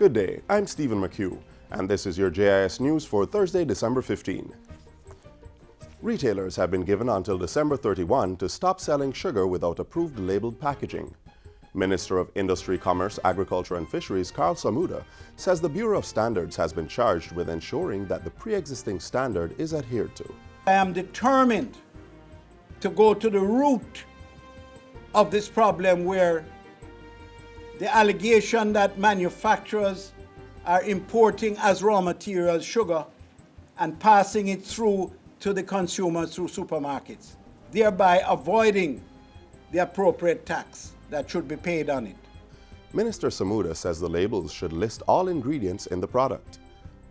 Good day, I'm Stephen McHugh, and this is your JIS News for Thursday, December 15. Retailers have been given until December 31 to stop selling sugar without approved labeled packaging. Minister of Industry, Commerce, Agriculture and Fisheries Carl Samuda says the Bureau of Standards has been charged with ensuring that the pre-existing standard is adhered to. I am determined to go to the root of this problem where the allegation that manufacturers are importing as raw materials sugar and passing it through to the consumers through supermarkets, thereby avoiding the appropriate tax that should be paid on it. Minister Samuda says the labels should list all ingredients in the product.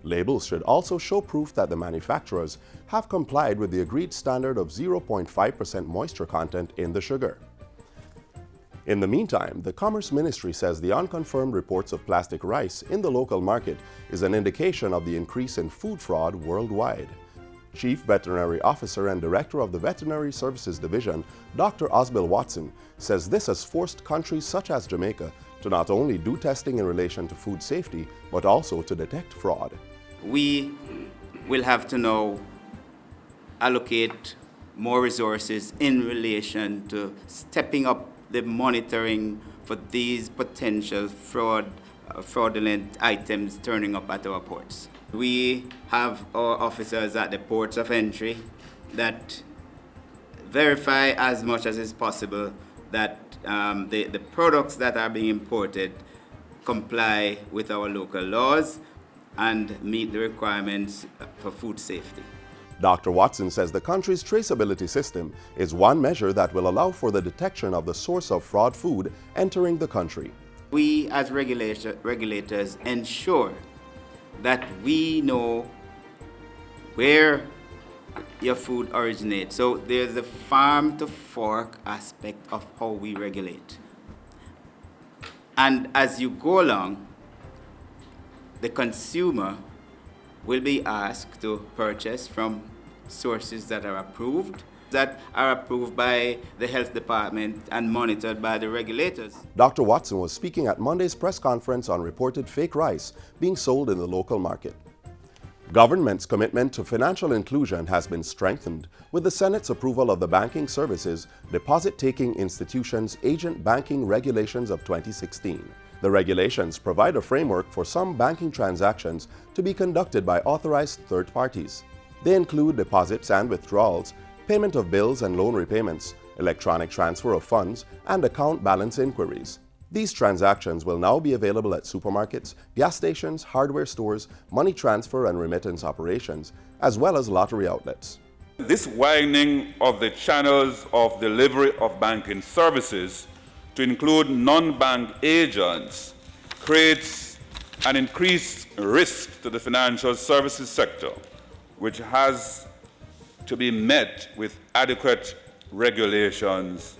Labels should also show proof that the manufacturers have complied with the agreed standard of 0.5% moisture content in the sugar. In the meantime, the Commerce Ministry says the unconfirmed reports of plastic rice in the local market is an indication of the increase in food fraud worldwide. Chief Veterinary Officer and Director of the Veterinary Services Division, Dr. Osbill Watson, says this has forced countries such as Jamaica to not only do testing in relation to food safety, but also to detect fraud. We will have to now allocate more resources in relation to stepping up the monitoring for these potential fraudulent items turning up at our ports. We have our officers at the ports of entry that verify as much as is possible that the products that are being imported comply with our local laws and meet the requirements for food safety. Dr. Watson says the country's traceability system is one measure that will allow for the detection of the source of fraud food entering the country. We as regulators ensure that we know where your food originates. So there's the farm to fork aspect of how we regulate. And as you go along, the consumer will be asked to purchase from sources that are approved by the health department and monitored by the regulators. Dr. Watson was speaking at Monday's press conference on reported fake rice being sold in the local market. Government's commitment to financial inclusion has been strengthened with the Senate's approval of the Banking Services Deposit-Taking Institutions Agent Banking Regulations of 2016. The regulations provide a framework for some banking transactions to be conducted by authorized third parties. They include deposits and withdrawals, payment of bills and loan repayments, electronic transfer of funds, and account balance inquiries. These transactions will now be available at supermarkets, gas stations, hardware stores, money transfer and remittance operations, as well as lottery outlets. This widening of the channels of delivery of banking services to include non-bank agents creates an increased risk to the financial services sector, which has to be met with adequate regulations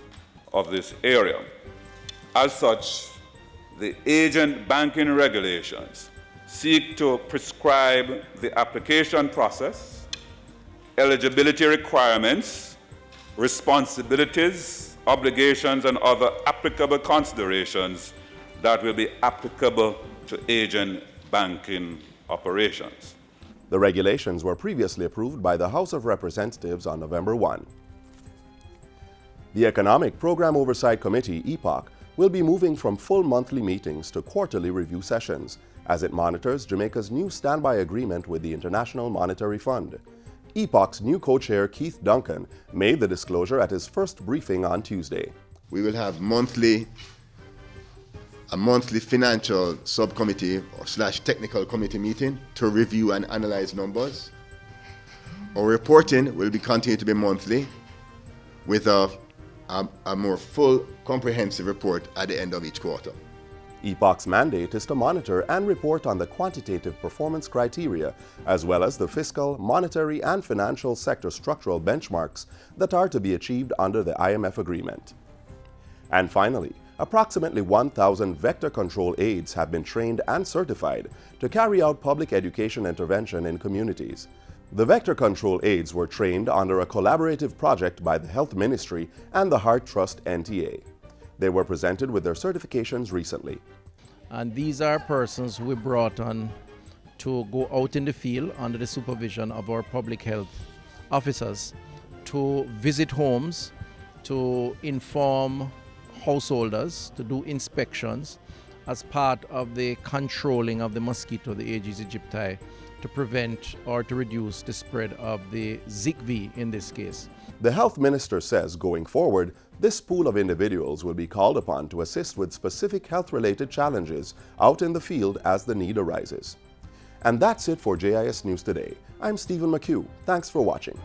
of this area. As such, the agent banking regulations seek to prescribe the application process, eligibility requirements, responsibilities, obligations, and other applicable considerations that will be applicable to agent banking operations. The regulations were previously approved by the House of Representatives on November 1. The Economic Program Oversight Committee, EPOC, will be moving from full monthly meetings to quarterly review sessions as it monitors Jamaica's new standby agreement with the International Monetary Fund. EPOC's new co-chair Keith Duncan made the disclosure at his first briefing on Tuesday. We will have a monthly financial subcommittee or /technical committee meeting to review and analyze numbers. Our reporting will continue to be monthly with a more full, comprehensive report at the end of each quarter. EPOC's mandate is to monitor and report on the quantitative performance criteria, as well as the fiscal, monetary, and financial sector structural benchmarks that are to be achieved under the IMF agreement. And finally, approximately 1,000 vector control aides have been trained and certified to carry out public education intervention in communities. The vector control aides were trained under a collaborative project by the Health Ministry and the Heart Trust NTA. They were presented with their certifications recently. And these are persons we brought on to go out in the field under the supervision of our public health officers to visit homes, to inform householders, to do inspections as part of the controlling of the mosquito, the Aedes aegypti, to prevent or to reduce the spread of the ZIKV in this case. The health minister says going forward, this pool of individuals will be called upon to assist with specific health-related challenges out in the field as the need arises. And that's it for JIS News Today. I'm Stephen McHugh. Thanks for watching.